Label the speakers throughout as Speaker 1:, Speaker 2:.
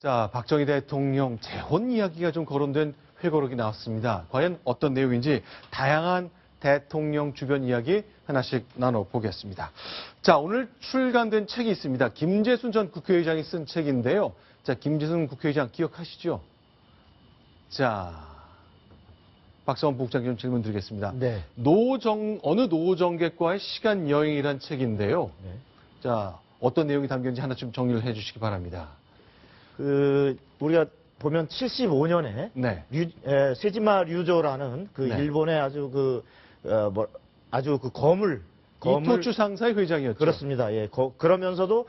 Speaker 1: 자, 박정희 대통령 재혼 이야기가 좀 거론된 회고록이 나왔습니다. 과연 어떤 내용인지 다양한 대통령 주변 이야기 하나씩 나눠보겠습니다. 자, 오늘 출간된 책이 있습니다. 김재순 전 국회의장이 쓴 책인데요. 자, 김재순 국회의장 기억하시죠? 자, 박성원 부국장님 좀 질문 드리겠습니다.
Speaker 2: 네.
Speaker 1: 어느 노정객과의 시간 여행이란 책인데요.
Speaker 2: 네.
Speaker 1: 자, 어떤 내용이 담겼는지 하나 좀 정리를 해 주시기 바랍니다.
Speaker 2: 우리가 보면 75년에
Speaker 1: 네.
Speaker 2: 세지마 류조라는
Speaker 1: 네.
Speaker 2: 일본의 아주 거물
Speaker 1: 이토추 상사의 회장이었죠.
Speaker 2: 그렇습니다. 예. 그러면서도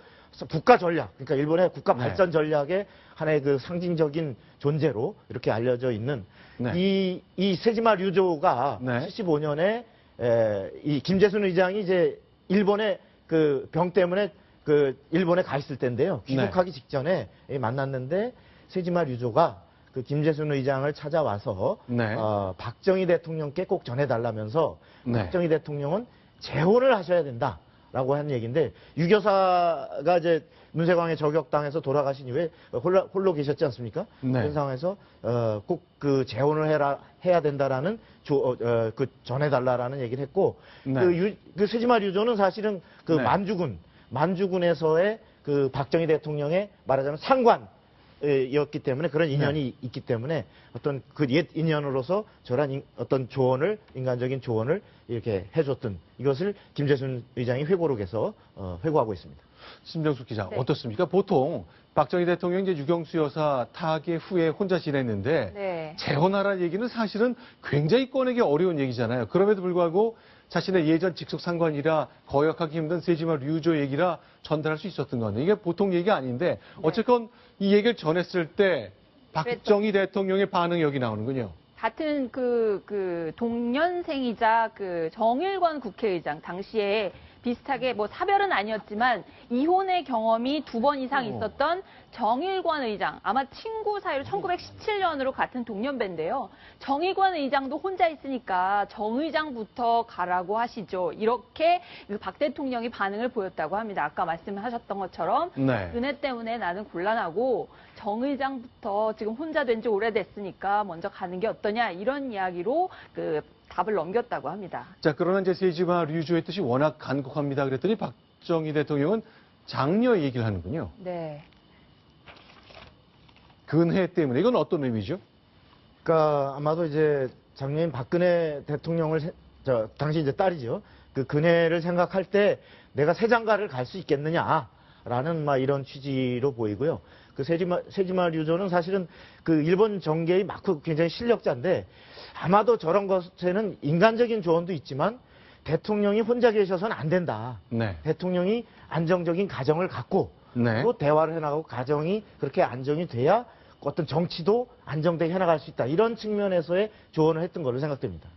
Speaker 2: 국가 전략, 그러니까 일본의 국가
Speaker 1: 네.
Speaker 2: 발전 전략의 하나의 상징적인 존재로 이렇게 알려져 있는
Speaker 1: 네.
Speaker 2: 이 세지마 류조가
Speaker 1: 네.
Speaker 2: 75년에 이 김재순 의장이 이제 일본의 병 때문에 일본에 가 있을 때인데요. 귀국하기 직전에 만났는데 세지마 류조가 김재순 의장을 찾아와서
Speaker 1: 네.
Speaker 2: 박정희 대통령께 꼭 전해달라면서
Speaker 1: 네.
Speaker 2: 박정희 대통령은 재혼을 하셔야 된다라고 한 얘기인데 유교사가 이제 문세광의 저격당해서 돌아가신 이후에 홀로 계셨지 않습니까?
Speaker 1: 네.
Speaker 2: 그런 상황에서 꼭 재혼을 해야 된다라는 전해달라라는 얘기를 했고
Speaker 1: 네.
Speaker 2: 세지마 류조는 사실은
Speaker 1: 네.
Speaker 2: 만주군에서의 박정희 대통령의 말하자면 상관이었기 때문에 그런 인연이 있기 때문에 어떤 옛 인연으로서 저런 어떤 인간적인 조언을 이렇게 해줬던 이것을 김재순 의장이 회고록에서 회고하고 있습니다.
Speaker 1: 심정숙 기자,
Speaker 3: 네.
Speaker 1: 어떻습니까? 보통 박정희 대통령이 이제 유경수 여사 타계 후에 혼자 지냈는데
Speaker 3: 네.
Speaker 1: 재혼하라는 얘기는 사실은 굉장히 꺼내기 어려운 얘기잖아요. 그럼에도 불구하고 자신의 예전 직속 상관이라 거역하기 힘든 세지마 류조 얘기라 전달할 수 있었던 거는 이게 보통 얘기 아닌데 어쨌건 이 얘기를 전했을 때 박정희 대통령의 반응이 여기 나오는군요.
Speaker 3: 같은 동년생이자 정일관 국회의장 당시에 비슷하게 사별은 아니었지만 이혼의 경험이 2번 이상 있었던 정일관 의장, 아마 친구 사이로 1917년으로 같은 동년배인데요. 정일관 의장도 혼자 있으니까 정 의장부터 가라고 하시죠. 이렇게 박 대통령이 반응을 보였다고 합니다. 아까 말씀하셨던 것처럼
Speaker 1: 네.
Speaker 3: 은혜 때문에 나는 곤란하고 정 의장부터 지금 혼자 된 지 오래됐으니까 먼저 가는 게 어떠냐 이런 이야기로 답을 넘겼다고 합니다.
Speaker 1: 자, 그러나 이제 세지마 류조의 뜻이 워낙 간곡합니다. 그랬더니 박정희 대통령은 장녀 얘기를 하는군요.
Speaker 3: 네.
Speaker 1: 근혜 때문에 이건 어떤 의미죠?
Speaker 2: 그러니까 아마도 이제 작년인 박근혜 대통령을 당시 이제 딸이죠. 근혜를 생각할 때 내가 새장가를 갈 수 있겠느냐라는 이런 취지로 보이고요. 세지마 류조는 사실은 일본 정계의 굉장히 실력자인데 아마도 저런 것에는 인간적인 조언도 있지만 대통령이 혼자 계셔서는 안 된다.
Speaker 1: 네.
Speaker 2: 대통령이 안정적인 가정을 갖고
Speaker 1: 네.
Speaker 2: 또 대화를 해나가고 가정이 그렇게 안정이 돼야 어떤 정치도 안정되게 해나갈 수 있다. 이런 측면에서의 조언을 했던 걸로 생각됩니다.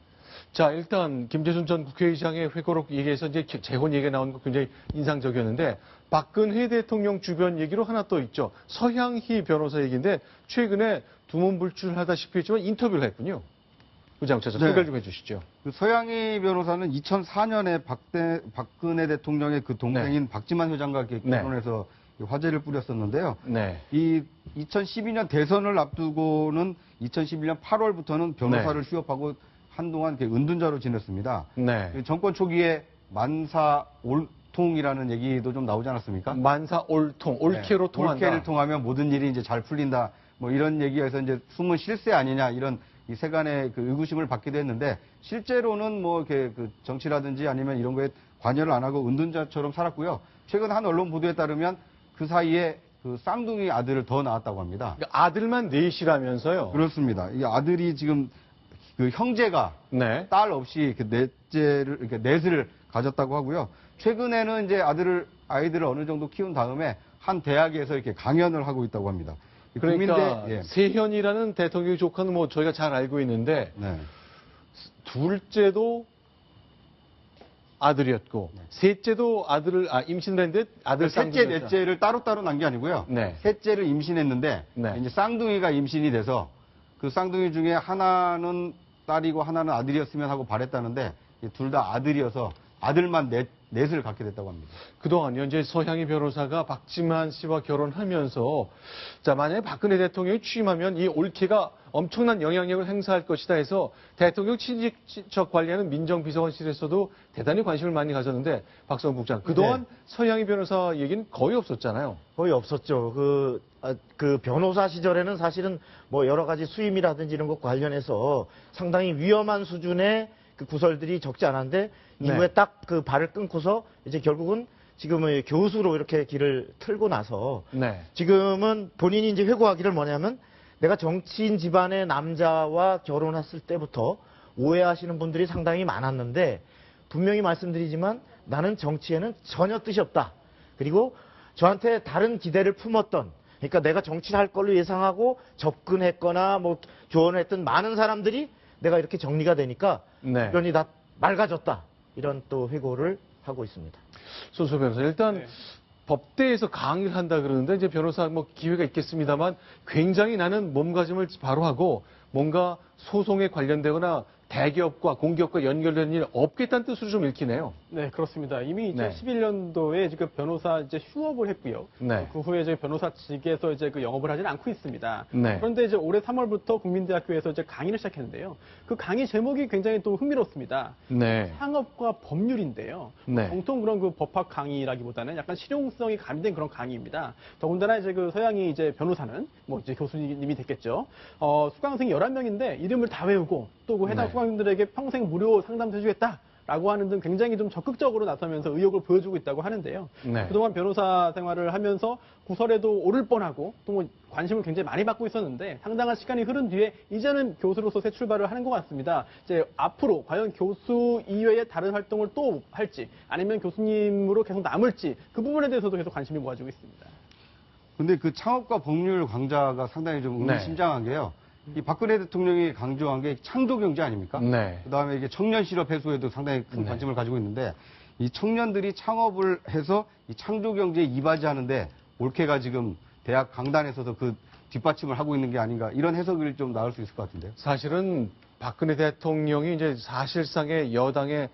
Speaker 1: 자, 일단 김재순 전 국회의장의 회고록 얘기에서 이제 재혼 얘기가 나온 거 굉장히 인상적이었는데 박근혜 대통령 주변 얘기로 하나 또 있죠. 서향희 변호사 얘기인데 최근에 두문불출하다시피 했지만 인터뷰를 했군요. 부장차 좀 소개를 좀 해주시죠.
Speaker 4: 서양희 변호사는 2004년에 박근혜 대통령의 동생인 박지만 회장과 결혼해서 화제를 뿌렸었는데요.
Speaker 1: 네.
Speaker 4: 이 2012년 대선을 앞두고는 2011년 8월부터는 변호사를 취업하고 한동안 은둔자로 지냈습니다.
Speaker 1: 네.
Speaker 4: 정권 초기에 만사 올통이라는 얘기도 좀 나오지 않았습니까?
Speaker 1: 만사 올통, 올케로 통한다.
Speaker 4: 올케를 통하면 모든 일이 이제 잘 풀린다. 이런 얘기에서 이제 숨은 실세 아니냐 이런 이 세간의 의구심을 받기도 했는데 실제로는 정치라든지 아니면 이런 거에 관여를 안 하고 은둔자처럼 살았고요. 최근 한 언론 보도에 따르면 그 사이에 쌍둥이 아들을 더 낳았다고 합니다.
Speaker 1: 그러니까 아들만 넷이라면서요?
Speaker 4: 그렇습니다. 이 아들이 지금 형제가
Speaker 1: 네.
Speaker 4: 딸 없이 넷을 가졌다고 하고요. 최근에는 이제 아이들을 어느 정도 키운 다음에 한 대학에서 이렇게 강연을 하고 있다고 합니다.
Speaker 1: 그러니까
Speaker 4: 예.
Speaker 1: 세현이라는 대통령의 조카는 저희가 잘 알고 있는데
Speaker 4: 네.
Speaker 1: 둘째도 아들이었고 셋째도 임신을 했는데 아들
Speaker 4: 셋째,
Speaker 1: 쌍둥이였다.
Speaker 4: 넷째를 따로따로 낳은 게 아니고요.
Speaker 1: 네.
Speaker 4: 셋째를 임신했는데
Speaker 1: 네.
Speaker 4: 이제 쌍둥이가 임신이 돼서 그 쌍둥이 중에 하나는 딸이고 하나는 아들이었으면 하고 바랬다는데 둘 다 아들이어서 아들만 넷을 갖게 됐다고 합니다.
Speaker 1: 그동안요, 이제 서향희 변호사가 박지만 씨와 결혼하면서, 자, 만약에 박근혜 대통령이 취임하면 이 올케가 엄청난 영향력을 행사할 것이다 해서 대통령 친인척 관리하는 민정비서관실에서도 대단히 관심을 많이 가졌는데, 박성훈 국장, 그동안 서향희 변호사 얘기는 거의 없었잖아요.
Speaker 2: 거의 없었죠. 그 변호사 시절에는 사실은 뭐 여러 가지 수임이라든지 이런 것 관련해서 상당히 위험한 수준의 그 구설들이 적지 않았는데 이후에 딱 그 발을 끊고서 이제 결국은 지금은 교수로 이렇게 길을 틀고 나서
Speaker 1: 네.
Speaker 2: 지금은 본인이 이제 회고하기를 뭐냐면 내가 정치인 집안의 남자와 결혼했을 때부터 오해하시는 분들이 상당히 많았는데 분명히 말씀드리지만 나는 정치에는 전혀 뜻이 없다. 그리고 저한테 다른 기대를 품었던 그러니까 내가 정치를 할 걸로 예상하고 접근했거나 뭐 조언을 했던 많은 사람들이 내가 이렇게 정리가 되니까
Speaker 1: 네.
Speaker 2: 주변이 다 맑아졌다. 이런 또 회고를 하고 있습니다.
Speaker 1: 손소 변호사, 일단 법대에서 강의를 한다 그러는데 이제 변호사 뭐 기회가 있겠습니다만 굉장히 나는 몸가짐을 바로 하고 뭔가 소송에 관련되거나 대기업과 공기업과 연결된 일 없겠다는 뜻으로 좀 읽히네요.
Speaker 5: 네, 그렇습니다. 이미
Speaker 1: 네.
Speaker 5: 2011년도에 지금 변호사 이제 휴업을 했고요.
Speaker 1: 네.
Speaker 5: 그 후에 이제 변호사직에서 이제 그 영업을 하지는 않고 있습니다.
Speaker 1: 네.
Speaker 5: 그런데 이제 올해 3월부터 국민대학교에서 이제 강의를 시작했는데요. 그 강의 제목이 굉장히 또 흥미롭습니다.
Speaker 1: 네.
Speaker 5: 상업과 법률인데요.
Speaker 1: 네.
Speaker 5: 정통 그런 그 법학 강의라기보다는 약간 실용성이 가미된 그런 강의입니다. 더군다나 이제 그 서양이 이제 변호사는 뭐 이제 교수님이 됐겠죠. 수강생이 11명인데 이름을 다 외우고 또 그 해당
Speaker 1: 네.
Speaker 5: 수강생들에게 평생 무료 상담해주겠다. 라고 하는 등 굉장히 좀 적극적으로 나서면서 의욕을 보여주고 있다고 하는데요.
Speaker 1: 네.
Speaker 5: 그동안 변호사 생활을 하면서 구설에도 오를 뻔하고 또 뭐 관심을 굉장히 많이 받고 있었는데 상당한 시간이 흐른 뒤에 이제는 교수로서 새 출발을 하는 것 같습니다. 이제 앞으로 과연 교수 이외의 다른 활동을 또 할지 아니면 교수님으로 계속 남을지 그 부분에 대해서도 계속 관심이 모아지고 있습니다.
Speaker 4: 근데 그 창업과 법률 강좌가 상당히 좀 의미심장한 게요. 이 박근혜 대통령이 강조한 게 창조 경제 아닙니까?
Speaker 1: 네.
Speaker 4: 그다음에 이게 청년 실업 해소에도 상당히 큰
Speaker 1: 네.
Speaker 4: 관심을 가지고 있는데 이 청년들이 창업을 해서 이 창조 경제에 이바지하는데 올케가 지금 대학 강단에서도 그 뒷받침을 하고 있는 게 아닌가 이런 해석을 좀 나올 수 있을 것 같은데요.
Speaker 1: 사실은 박근혜 대통령이 이제 사실상의 여당의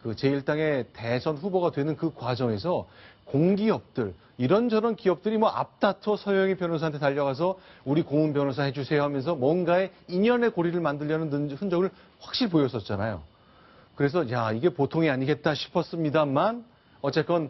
Speaker 1: 그 제1당의 대선 후보가 되는 그 과정에서 공기업들, 이런저런 기업들이 뭐 앞다퉈 서영희 변호사한테 달려가서 우리 고은 변호사 해주세요 하면서 뭔가의 인연의 고리를 만들려는 흔적을 확실히 보였었잖아요. 그래서 야, 이게 보통이 아니겠다 싶었습니다만 어쨌건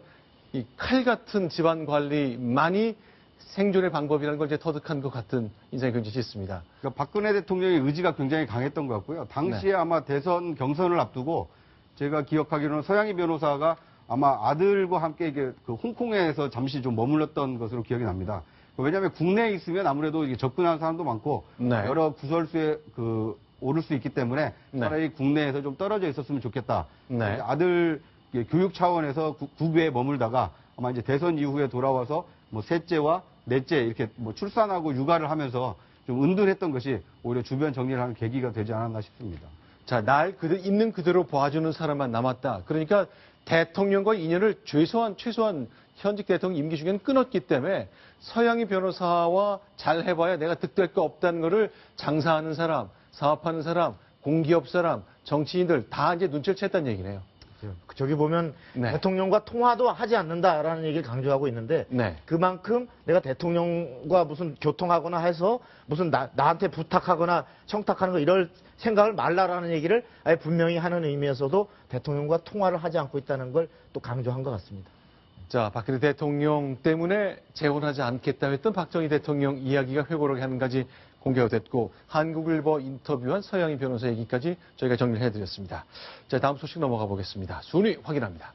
Speaker 1: 이 칼 같은 집안 관리만이 생존의 방법이라는 걸 이제 터득한 것 같은 인상이 굉장히 짙습니다.
Speaker 4: 그러니까 박근혜 대통령의 의지가 굉장히 강했던 것 같고요. 당시에 아마 대선 경선을 앞두고 제가 기억하기로는 서양희 변호사가 아마 아들과 함께 이게 그 홍콩에서 잠시 좀 머물렀던 것으로 기억이 납니다. 왜냐하면 국내에 있으면 아무래도 이게 접근하는 사람도 많고
Speaker 1: 네.
Speaker 4: 여러 구설수에 그 오를 수 있기 때문에
Speaker 1: 네.
Speaker 4: 차라리 국내에서 좀 떨어져 있었으면 좋겠다.
Speaker 1: 네.
Speaker 4: 아들 교육 차원에서 국외에 머물다가 아마 이제 대선 이후에 돌아와서 뭐 셋째와 넷째 이렇게 뭐 출산하고 육아를 하면서 좀 은둔했던 것이 오히려 주변 정리를 하는 계기가 되지 않았나 싶습니다.
Speaker 1: 자, 날 있는 그대로 봐주는 사람만 남았다. 그러니까 대통령과의 인연을 최소한 현직 대통령 임기 중에는 끊었기 때문에 서양희 변호사와 잘 해봐야 내가 득될 거 없다는 거를 장사하는 사람, 사업하는 사람, 공기업 사람, 정치인들 다 이제 눈치를 챘다는 얘기네요.
Speaker 2: 저기 보면
Speaker 1: 네.
Speaker 2: 대통령과 통화도 하지 않는다라는 얘기를 강조하고 있는데
Speaker 1: 네.
Speaker 2: 그만큼 내가 대통령과 무슨 교통하거나 해서 무슨 나한테 부탁하거나 청탁하는 거 이럴 생각을 말라라는 얘기를 아예 분명히 하는 의미에서도 대통령과 통화를 하지 않고 있다는 걸 또 강조한 것 같습니다.
Speaker 1: 자, 박근혜 대통령 때문에 재혼하지 않겠다 했던 박정희 대통령 이야기가 회고록에 한 가지 공개가 됐고 한국일보 인터뷰한 서양희 변호사 얘기까지 저희가 정리를 해드렸습니다. 자, 다음 소식 넘어가 보겠습니다. 순위 확인합니다.